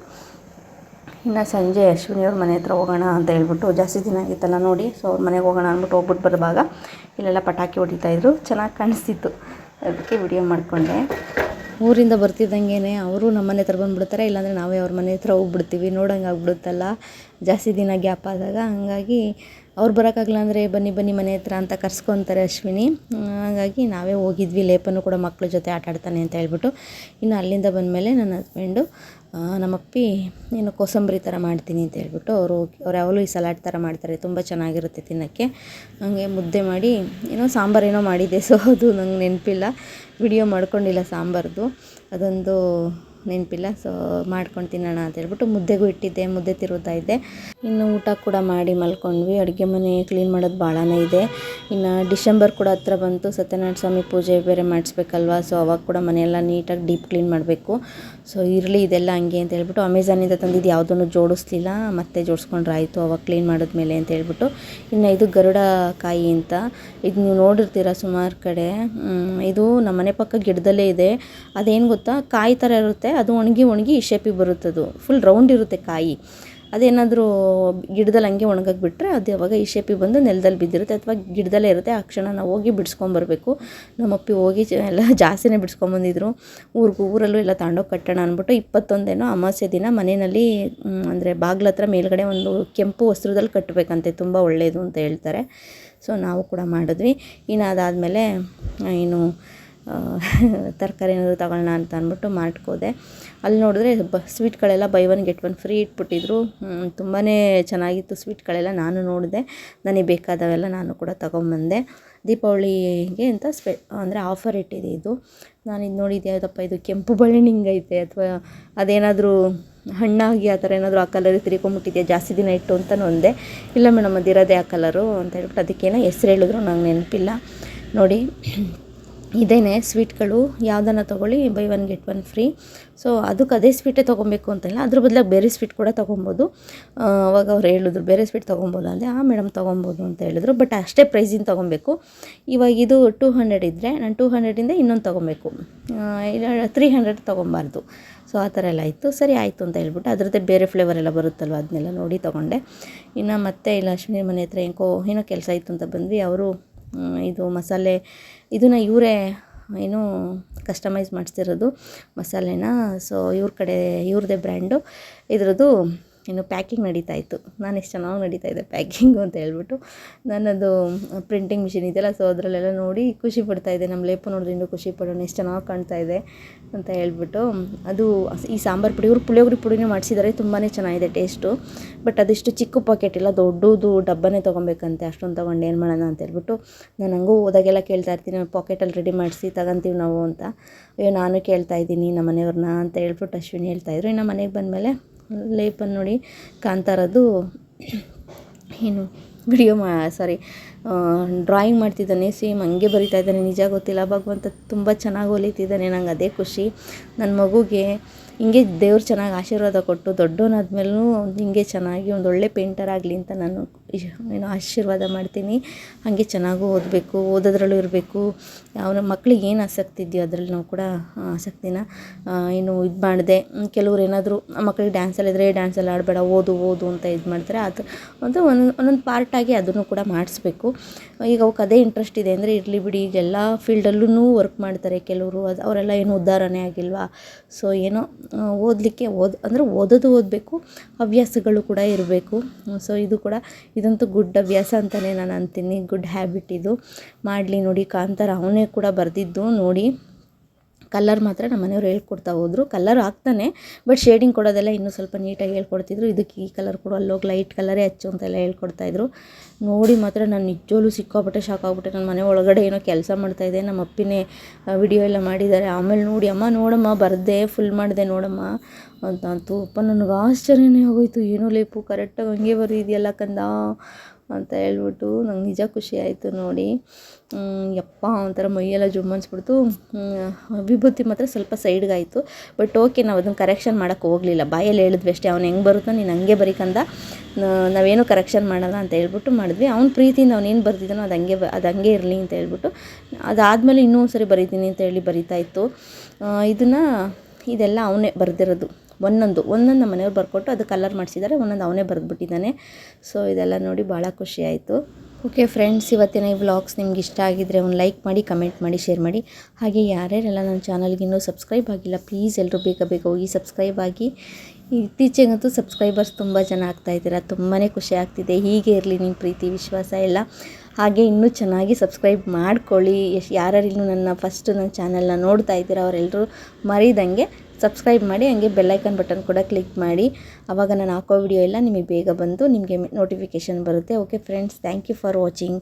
ಇನ್ನು ಸಂಜೆ ಅಶ್ವಿನಿಯವ್ರ ಮನೆ ಹತ್ರ ಹೋಗೋಣ ಅಂತ ಹೇಳ್ಬಿಟ್ಟು, ಜಾಸ್ತಿ ದಿನ ಆಗಿತ್ತಲ್ಲ ನೋಡಿ, ಸೊ ಅವ್ರ ಮನೆಗೆ ಹೋಗೋಣ ಅಂದ್ಬಿಟ್ಟು ಹೋಗ್ಬಿಟ್ಟು ಬರುವಾಗ ಇಲ್ಲೆಲ್ಲ ಪಟಾಕಿ ಹೊಡಿತಾಯಿದ್ರು, ಚೆನ್ನಾಗಿ ಕಾಣಿಸ್ತಿತ್ತು, ಅದಕ್ಕೆ ವಿಡಿಯೋ ಮಾಡಿಕೊಂಡೆ. ಊರಿಂದ ಬರ್ತಿದ್ದಂಗೆ ಅವರು ನಮ್ಮ ಮನೆ ಹತ್ರ ಬಂದುಬಿಡ್ತಾರೆ, ಇಲ್ಲಾಂದರೆ ನಾವೇ ಅವ್ರ ಮನೆ ಹತ್ರ ಹೋಗ್ಬಿಡ್ತೀವಿ. ನೋಡೋಂಗೆ ಆಗ್ಬಿಡುತ್ತಲ್ಲ ಜಾಸ್ತಿ ದಿನ ಗ್ಯಾಪ್ ಆದಾಗ. ಹಂಗಾಗಿ ಅವ್ರು ಬರೋಕ್ಕಾಗಲ್ಲ ಅಂದರೆ ಬನ್ನಿ ಮನೆ ಹತ್ರ ಅಂತ ಕರ್ಸ್ಕೊತಾರೆ ಅಶ್ವಿನಿ. ಹಾಗಾಗಿ ನಾವೇ ಹೋಗಿದ್ವಿ. ಲೇಪನ್ನು ಕೂಡ ಮಕ್ಕಳ ಜೊತೆ ಆಟ ಆಡ್ತಾನೆ ಅಂತ ಹೇಳ್ಬಿಟ್ಟು. ಇನ್ನು ಅಲ್ಲಿಂದ ಬಂದಮೇಲೆ ನನ್ನ ಹಸ್ಬೆಂಡು ನಮ್ಮಪ್ಪಿ ಏನು ಕೋಸಂಬರಿ ಥರ ಮಾಡ್ತೀನಿ ಅಂತ ಹೇಳ್ಬಿಟ್ಟು ಅವ್ರು ಯಾವಾಗಲೂ ಈ ಸಲಾಡ್ ಥರ ಮಾಡ್ತಾರೆ, ತುಂಬ ಚೆನ್ನಾಗಿರುತ್ತೆ ತಿನ್ನೋಕ್ಕೆ. ಹಾಗೆ ಮುದ್ದೆ ಮಾಡಿ ಏನೋ ಸಾಂಬಾರೇನೋ ಮಾಡಿದ್ದೆ, ಸೊ ಅದು ನಂಗೆ ನೆನಪಿಲ್ಲ, ವಿಡಿಯೋ ಮಾಡ್ಕೊಂಡಿಲ್ಲ ಸಾಂಬಾರ್ದು, ಅದೊಂದು ನೆನಪಿಲ್ಲ. ಸೊ ಮಾಡ್ಕೊಂಡು ತಿನ್ನೋಣ ಅಂತ ಹೇಳ್ಬಿಟ್ಟು ಮುದ್ದೆಗೂ ಇಟ್ಟಿದ್ದೆ, ಮುದ್ದೆ ತಿರುತ್ತಾ ಇದ್ದೆ. ಇನ್ನು ಊಟ ಕೂಡ ಮಾಡಿ ಮಲ್ಕೊಂಡ್ವಿ. ಅಡುಗೆ ಮನೆ ಕ್ಲೀನ್ ಮಾಡೋದು ಭಾಳನೇ ಇದೆ. ಇನ್ನು ಡಿಸೆಂಬರ್ ಕೂಡ ಹತ್ರ ಬಂತು, ಸತ್ಯನಾರಾಯಣ ಸ್ವಾಮಿ ಪೂಜೆ ಬೇರೆ ಮಾಡಿಸ್ಬೇಕಲ್ವ, ಸೊ ಅವಾಗ ಕೂಡ ಮನೆಯೆಲ್ಲ ನೀಟಾಗಿ ಡೀಪ್ ಕ್ಲೀನ್ ಮಾಡಬೇಕು. ಸೊ ಇರಲಿ ಇದೆಲ್ಲ ಹಂಗೆ ಅಂತ ಹೇಳ್ಬಿಟ್ಟು ಅಮೆಝಾನಿಂದ ತಂದಿದ್ದು ಯಾವುದನ್ನು ಜೋಡಿಸ್ಲಿಲ್ಲ, ಮತ್ತೆ ಜೋಡಿಸ್ಕೊಂಡ್ರೆ ಆಯಿತು ಅವಾಗ ಕ್ಲೀನ್ ಮಾಡಿದ್ಮೇಲೆ ಅಂತ ಹೇಳ್ಬಿಟ್ಟು. ಇನ್ನು ಇದು ಗರುಡ ಕಾಯಿ ಅಂತ, ಇದು ನೀವು ನೋಡಿರ್ತೀರ ಸುಮಾರು ಕಡೆ. ಇದು ನಮ್ಮ ಮನೆ ಪಕ್ಕ ಗಿಡದಲ್ಲೇ ಇದೆ. ಅದೇನು ಗೊತ್ತಾ, ಕಾಯಿ ಥರ ಇರುತ್ತೆ, ಅದು ಒಣಗಿ ಈ ಶೇಪಿಗೆ ಬರುತ್ತದು, ಫುಲ್ ರೌಂಡ್ ಇರುತ್ತೆ ಕಾಯಿ. ಅದೇನಾದರೂ ಗಿಡದಲ್ಲಿ ಹಂಗೆ ಒಣಗಕ್ಕೆ ಬಿಟ್ಟರೆ ಅದು ಯಾವಾಗ ಈ ಶೇಪಿಗೆ ಬಂದು ನೆಲದಲ್ಲಿ ಬಿದ್ದಿರುತ್ತೆ, ಅಥವಾ ಗಿಡದಲ್ಲೇ ಇರುತ್ತೆ. ಆ ಕ್ಷಣ ನಾವು ಹೋಗಿ ಬಿಡಿಸ್ಕೊಂಬರ್ಬೇಕು. ನಮ್ಮಪ್ಪಿ ಹೋಗಿ ಎಲ್ಲ ಜಾಸ್ತಿನೇ ಬಿಡಿಸ್ಕೊಂಬಂದಿದ್ರು. ಊರಲ್ಲೂ ಎಲ್ಲ ತಗೊಂಡೋಗಿ ಕಟ್ಟೋಣ ಅಂದ್ಬಿಟ್ಟು 21 ಅಮಾವಾಸ್ಯೆ ದಿನ ಮನೆಯಲ್ಲಿ ಅಂದರೆ ಬಾಗ್ಲ ಹತ್ರ ಮೇಲ್ಗಡೆ ಒಂದು ಕೆಂಪು ವಸ್ತ್ರದಲ್ಲಿ ಕಟ್ಟಬೇಕಂತೆ, ತುಂಬ ಒಳ್ಳೆಯದು ಅಂತ ಹೇಳ್ತಾರೆ. ಸೊ ನಾವು ಕೂಡ ಮಾಡಿದ್ವಿ. ಇನ್ನು ಅದಾದಮೇಲೆ ಇನ್ನು ತರಕಾರಿ ಏನಾದರೂ ತಗೊಳ್ಳೋಣ ಅಂತ ಅಂದ್ಬಿಟ್ಟು ಮಾಡ್ಕೋದೆ. ಅಲ್ಲಿ ನೋಡಿದ್ರೆ ಸ್ವೀಟ್ಗಳೆಲ್ಲ ಬೈ 1 get 1 ಫ್ರೀ ಇಟ್ಬಿಟ್ಟಿದ್ರು. ತುಂಬಾ ಚೆನ್ನಾಗಿತ್ತು ಸ್ವೀಟ್ಗಳೆಲ್ಲ. ನಾನು ನೋಡಿದೆ, ನನಗೆ ಬೇಕಾದವೆಲ್ಲ ನಾನು ಕೂಡ ತೊಗೊಂಬಂದೆ. ದೀಪಾವಳಿಗೆ ಅಂತ ಅಂದರೆ ಆಫರ್ ಇಟ್ಟಿದೆ ಇದು. ನಾನು ಇದು ನೋಡಿದ್ದೆ, ಯಾವುದಪ್ಪ ಇದು ಕೆಂಪು ಬಳ್ಳಿನಿಂಗ್ ಐತೆ, ಅಥವಾ ಅದೇನಾದರೂ ಹಣ್ಣಾಗಿ ಆ ಥರ ಏನಾದರೂ ಆ ಕಲರ್ ತಿರ್ಕೊಂಬಿಟ್ಟಿದೆಯಾ ಜಾಸ್ತಿ ದಿನ ಇಟ್ಟು ಅಂತಲೂ ಅಂದೆ. ಇಲ್ಲ ಮೇಡಮ್ ಅದಿರೋದೇ ಆ ಕಲರು ಅಂತ ಹೇಳ್ಬಿಟ್ಟು ಅದಕ್ಕೇನೋ ಹೆಸ್ರು ಹೇಳಿದ್ರು, ನಂಗೆ ನೆನಪಿಲ್ಲ. ನೋಡಿ ಇದೇನೆ ಸ್ವೀಟ್ಗಳು ಯಾವುದನ್ನು ತೊಗೊಳ್ಳಿ ಬೈ 1 ಗೆಟ್ 1 ಫ್ರೀ. ಸೊ ಅದಕ್ಕೆ ಅದೇ ಸ್ವೀಟೇ ತೊಗೊಬೇಕು ಅಂತಿಲ್ಲ, ಅದ್ರ ಬದಲಾಗಿ ಬೇರೆ ಸ್ವೀಟ್ ಕೂಡ ತೊಗೊಬೋದು. ಅವಾಗ ಅವ್ರು ಹೇಳಿದ್ರು ಬೇರೆ ಸ್ವೀಟ್ ತೊಗೊಬೋದು ಅಂದೆ. ಮೇಡಮ್ ತೊಗೊಬೋದು ಅಂತ ಹೇಳಿದ್ರು, ಬಟ್ ಅಷ್ಟೇ ಪ್ರೈಸಿಂದ ತೊಗೊಬೇಕು. ಇವಾಗ ಇದು 200 ಇದ್ದರೆ ನಾನು 200ಇಂದ ಇನ್ನೊಂದು ತೊಗೊಬೇಕು, ಇಲ್ಲ 300 ತೊಗೊಬಾರ್ದು. ಸೊ ಆ ಥರ ಎಲ್ಲ ಇತ್ತು. ಸರಿ ಆಯಿತು ಅಂತ ಹೇಳ್ಬಿಟ್ಟು ಅದರದ್ದೇ ಬೇರೆ ಫ್ಲೇವರ್ ಎಲ್ಲ ಬರುತ್ತಲ್ವ, ಅದನ್ನೆಲ್ಲ ನೋಡಿ ತೊಗೊಂಡೆ. ಇನ್ನು ಮತ್ತೆ ಇಲ್ಲ ಅಶ್ವಿನಿ ಮನೆ ಹತ್ರ ಏನೋ ಕೆಲಸ ಇತ್ತು ಅಂತ ಬಂದ್ವಿ. ಅವರು ಇದು ಮಸಾಲೆ ಇದನ್ನು ಇವರೇ ಏನು ಕಸ್ಟಮೈಸ್ ಮಾಡಿಸ್ತಿರೋದು ಮಸಾಲೆನ. ಸೊ ಇವ್ರದ್ದೇ ಬ್ರ್ಯಾಂಡು ಇದ್ರದ್ದು ಇನ್ನು ಪ್ಯಾಕಿಂಗ್ ನಡೀತಾ ಇತ್ತು. ನಾನು ಎಷ್ಟು ಚೆನ್ನಾಗಿ ನಡೀತಾ ಇದೆ ಪ್ಯಾಕಿಂಗು ಅಂತ ಹೇಳ್ಬಿಟ್ಟು ನನ್ನದು ಪ್ರಿಂಟಿಂಗ್ ಮಿಷಿನ್ ಇದೆಯಲ್ಲ, ಸೊ ಅದರಲ್ಲೆಲ್ಲ ನೋಡಿ ಖುಷಿ ಪಡ್ತಾಯಿದ್ದೆ. ನಮ್ಮ ಲೇಪು ನೋಡಿದ್ರೆ ಇನ್ನೂ ಖುಷಿ ಪಡೋಣ, ಎಷ್ಟು ಚೆನ್ನಾಗಿ ಕಾಣ್ತಾ ಇದೆ ಅಂತ ಹೇಳ್ಬಿಟ್ಟು. ಅದು ಈ ಸಾಂಬಾರು ಪುಡಿ ಇವರು ಪುಳಿಯೋಗರೆ ಪುಡಿನೇ ಮಾಡಿಸಿದ್ದಾರೆ, ತುಂಬಾ ಚೆನ್ನಾಗಿದೆ ಟೇಸ್ಟು. ಬಟ್ ಅದಿಷ್ಟು ಚಿಕ್ಕ ಪಾಕೆಟ್ ಇಲ್ಲ, ದೊಡ್ಡದು ಡಬ್ಬನೇ ತೊಗೊಬೇಕಂತೆ. ಅಷ್ಟೊಂದು ತೊಗೊಂಡು ಏನು ಮಾಡೋಣ ಅಂತ ಹೇಳ್ಬಿಟ್ಟು ನಾನು ಹಂಗೂ ಹೋದಾಗೆಲ್ಲ ಕೇಳ್ತಾ ಇರ್ತೀನಿ, ಪಾಕೆಟಲ್ಲಿ ರೆಡಿ ಮಾಡಿಸಿ ತಗೊಂತೀವಿ ನಾವು ಅಂತ. ಅಯ್ಯೋ ನಾನು ಕೇಳ್ತಾ ಇದ್ದೀನಿ ನಮ್ಮ ಮನೆಯವ್ರನ್ನ ಅಂತ ಹೇಳ್ಬಿಟ್ಟು ಅಶ್ವಿನಿ ಹೇಳ್ತಾಯಿದ್ರು. ಇನ್ನು ಮನೆಗೆ ಬಂದಮೇಲೆ ಲೇಪನ್ನು ನೋಡಿ ಕಾಂತಾರದ್ದು ಏನು ಡ್ರಾಯಿಂಗ್ ಮಾಡ್ತಿದ್ದಾನೆ, ಸೇಮ್ ಹಂಗೆ ಬರಿತಾ ಇದ್ದಾನೆ. ನಿಜ ಗೊತ್ತಿಲ್ಲ, ಭಗವಂತ ತುಂಬ ಚೆನ್ನಾಗಿ ಹೊಲಿತಿದ್ದಾನೆ. ನಂಗೆ ಅದೇ ಖುಷಿ. ನನ್ನ ಮಗುಗೆ ಹಿಂಗೆ ದೇವ್ರು ಚೆನ್ನಾಗಿ ಆಶೀರ್ವಾದ ಕೊಟ್ಟು ದೊಡ್ಡವನಾದ್ಮೇಲೂ ಹಿಂಗೆ ಚೆನ್ನಾಗಿ ಒಂದು ಒಳ್ಳೆ ಪೇಂಟರ್ ಆಗಲಿ ಅಂತ ನಾನು ಆಶೀರ್ವಾದ ಮಾಡ್ತೀನಿ. ಹಾಗೆ ಚೆನ್ನಾಗೂ ಓದಬೇಕು, ಓದೋದ್ರಲ್ಲೂ ಇರಬೇಕು. ಅವನ ಮಕ್ಳಿಗೆ ಏನು ಆಸಕ್ತಿ ಇದೆಯೋ ಅದರಲ್ಲಿ ನಾವು ಕೂಡ ಆಸಕ್ತಿನ ಇದು ಮಾಡಿದೆ. ಕೆಲವ್ರು ಏನಾದರೂ ಮಕ್ಕಳಿಗೆ ಡ್ಯಾನ್ಸಲ್ಲಿದ್ದರೆ ಡ್ಯಾನ್ಸಲ್ಲಿ ಆಡಬೇಡ, ಓದು ಅಂತ ಇದು ಮಾಡ್ತಾರೆ. ಅದು ಒಂದೊಂದು ಪಾರ್ಟಾಗಿ ಅದನ್ನು ಕೂಡ ಮಾಡಿಸ್ಬೇಕು. ಈಗ ಅವಕ್ಕೆ ಅದೇ ಇಂಟ್ರೆಸ್ಟ್ ಇದೆ ಅಂದರೆ ಇರಲಿ ಬಿಡಿ. ಈಗ ಎಲ್ಲ ಫೀಲ್ಡಲ್ಲೂ ವರ್ಕ್ ಮಾಡ್ತಾರೆ ಕೆಲವರು, ಅವರೆಲ್ಲ ಏನು ಉದ್ಧಾರನೇ ಆಗಿಲ್ವಾ. ಸೊ ಏನೋ ಓದಲಿಕ್ಕೆ ಓದಬೇಕು, ಹವ್ಯಾಸಗಳು ಕೂಡ ಇರಬೇಕು. ಸೊ ಇದಂತೂ ಗುಡ್ ಹವ್ಯಾಸ ಅಂತಲೇ ನಾನು ಅಂತೀನಿ, ಗುಡ್ ಹ್ಯಾಬಿಟ್ ಇದು. ಮಾಡಲಿ ನೋಡಿ. ಕಾಂತಾರ ಅವನೇ ಕೂಡ ಬರೆದಿದ್ದು ನೋಡಿ. ಕಲರ್ ಮಾತ್ರ ನಮ್ಮ ಮನೆಯವ್ರು ಹೇಳ್ಕೊಡ್ತಾ ಹೋದರು. ಕಲರ್ ಹಾಕ್ತಾನೆ, ಬಟ್ ಶೇಡಿಂಗ್ ಕೊಡೋದೆಲ್ಲ ಇನ್ನೂ ಸ್ವಲ್ಪ ನೀಟಾಗಿ ಹೇಳ್ಕೊಡ್ತಿದ್ರು. ಇದಕ್ಕೆ ಈ ಕಲರ್ ಕೊಡು, ಅಲ್ಲೋಗಿ ಲೈಟ್ ಕಲರೇ ಹಚ್ಚು ಅಂತೆಲ್ಲ ಹೇಳ್ಕೊಡ್ತಾಯಿದ್ರು. ನೋಡಿ ಮಾತ್ರ ನಾನು ನಿಜವಾಗ್ಲೂ ಸಿಕ್ಕಾಬಿಟ್ಟೆ ಶಾಕ್ ಆಗಿಬಿಟ್ಟೆ. ನನ್ನ ಮನೆ ಒಳಗಡೆ ಏನೋ ಕೆಲಸ ಮಾಡ್ತಾಯಿದ್ದೆ, ನಮ್ಮ ಅಪ್ಪಿನೇ ವಿಡಿಯೋ ಎಲ್ಲ ಮಾಡಿದ್ದಾರೆ. ಆಮೇಲೆ ನೋಡಿ, ಅಮ್ಮ ನೋಡಮ್ಮ ಬರೆದೆ, ಫುಲ್ ಮಾಡಿದೆ ನೋಡಮ್ಮ ಅಂತಂತು. ನನಗೆ ಆಶ್ಚರ್ಯನೇ ಆಗೋಯ್ತು. ಏನೋ ಲೇಪು ಕರೆಕ್ಟಾಗಿ ಹಂಗೆ ಬರೀದೆಯಲ್ಲ ಕಂದ ಅಂತ ಹೇಳ್ಬಿಟ್ಟು ನಂಗೆ ನಿಜ ಖುಷಿ ಆಯಿತು ನೋಡಿ. ಯಪ್ಪ ಒಂಥರ ಮೈಯೆಲ್ಲ ಜುಮ್ಮನ್ಸ್ಬಿಡ್ತು. ವಿಭೂತಿ ಮಾತ್ರ ಸ್ವಲ್ಪ ಸೈಡ್ಗಾಯಿತು, ಬಟ್ ಓಕೆ, ನಾವು ಅದನ್ನು ಕರೆಕ್ಷನ್ ಮಾಡೋಕ್ಕೆ ಹೋಗಲಿಲ್ಲ. ಬಾಯಲ್ಲಿ ಹೇಳಿದ್ವಿ ಅಷ್ಟೇ, ಅವ್ನು ಹೆಂಗೆ ಬರುತ್ತೋ ನೀನು ಹಂಗೆ ಬರೀಕಂದ, ನಾವೇನು ಕರೆಕ್ಷನ್ ಮಾಡಲ್ಲ ಅಂತ ಹೇಳ್ಬಿಟ್ಟು ಮಾಡಿದ್ವಿ. ಅವ್ನ ಪ್ರೀತಿಯಿಂದ ಅವನೇನು ಬರ್ತಿದ್ದಾನೋ ಅದು ಹಂಗೆ ಇರಲಿ ಅಂತ ಹೇಳ್ಬಿಟ್ಟು ಅದಾದಮೇಲೆ ಇನ್ನೂ ಸರಿ ಬರೀತೀನಿ ಅಂತ ಹೇಳಿ ಬರೀತಾಯಿತ್ತು. ಇದೆಲ್ಲ ಅವನೇ ಬರೆದಿರೋದು. ಒಂದೊಂದು ನಮ್ಮ ಮನೆಯವ್ರು ಬರ್ಕೊಟ್ಟು ಅದು ಕಲರ್ ಮಾಡಿಸಿದ್ದಾರೆ, ಒಂದೊಂದು ಅವನೇ ಬರೆದ್ಬಿಟ್ಟಿದ್ದಾನೆ. ಸೊ ಇದೆಲ್ಲ ನೋಡಿ ಭಾಳ ಖುಷಿ ಆಯಿತು. ಓಕೆ ಫ್ರೆಂಡ್ಸ್, ಇವತ್ತಿನ ಈ ವ್ಲಾಗ್ಸ್ ನಿಮ್ಗೆ ಇಷ್ಟ ಆಗಿದ್ದರೆ ಒಂದು ಲೈಕ್ ಮಾಡಿ, ಕಮೆಂಟ್ ಮಾಡಿ, ಶೇರ್ ಮಾಡಿ. ಹಾಗೆ ಯಾರ್ಯಾರೆಲ್ಲ ನನ್ನ ಚಾನಲ್ಗೆ ಇನ್ನೂ ಸಬ್ಸ್ಕ್ರೈಬ್ ಆಗಿಲ್ಲ, ಪ್ಲೀಸ್ ಎಲ್ಲರೂ ಬೇಗ ಹೋಗಿ ಸಬ್ಸ್ಕ್ರೈಬ್ ಆಗಿ. ಇತ್ತೀಚೆಗಂತೂ ಸಬ್ಸ್ಕ್ರೈಬರ್ಸ್ ತುಂಬ ಜನ ಆಗ್ತಾಯಿದ್ದೀರಾ, ತುಂಬಾ ಖುಷಿ ಆಗ್ತಿದೆ. ಹೀಗೆ ಇರಲಿ ನಿಮ್ಮ ಪ್ರೀತಿ ವಿಶ್ವಾಸ ಎಲ್ಲ. ಹಾಗೆ ಇನ್ನೂ ಚೆನ್ನಾಗಿ ಸಬ್ಸ್ಕ್ರೈಬ್ ಮಾಡ್ಕೊಳ್ಳಿ. ಯಾರ್ಯಾರು ಇನ್ನೂ ನನ್ನ ಚಾನಲ್ನ ನೋಡ್ತಾ ಇದ್ದೀರಾ ಅವರೆಲ್ಲರೂ ಮರೀದಂಗೆ ಸಬ್ಸ್ಕ್ರೈಬ್ ಮಾಡಿ, ಹಂಗೆ ಬೆಲ್ಲೈಕನ್ ಬಟನ್ ಕೂಡ ಕ್ಲಿಕ್ ಮಾಡಿ. ಆವಾಗ ನಾನು ಹಾಕೋ ವಿಡಿಯೋ ಎಲ್ಲ ನಿಮಗೆ ಬೇಗ ಬಂದು ನಿಮಗೆ ನೋಟಿಫಿಕೇಷನ್ ಬರುತ್ತೆ. Okay friends, thank you for watching.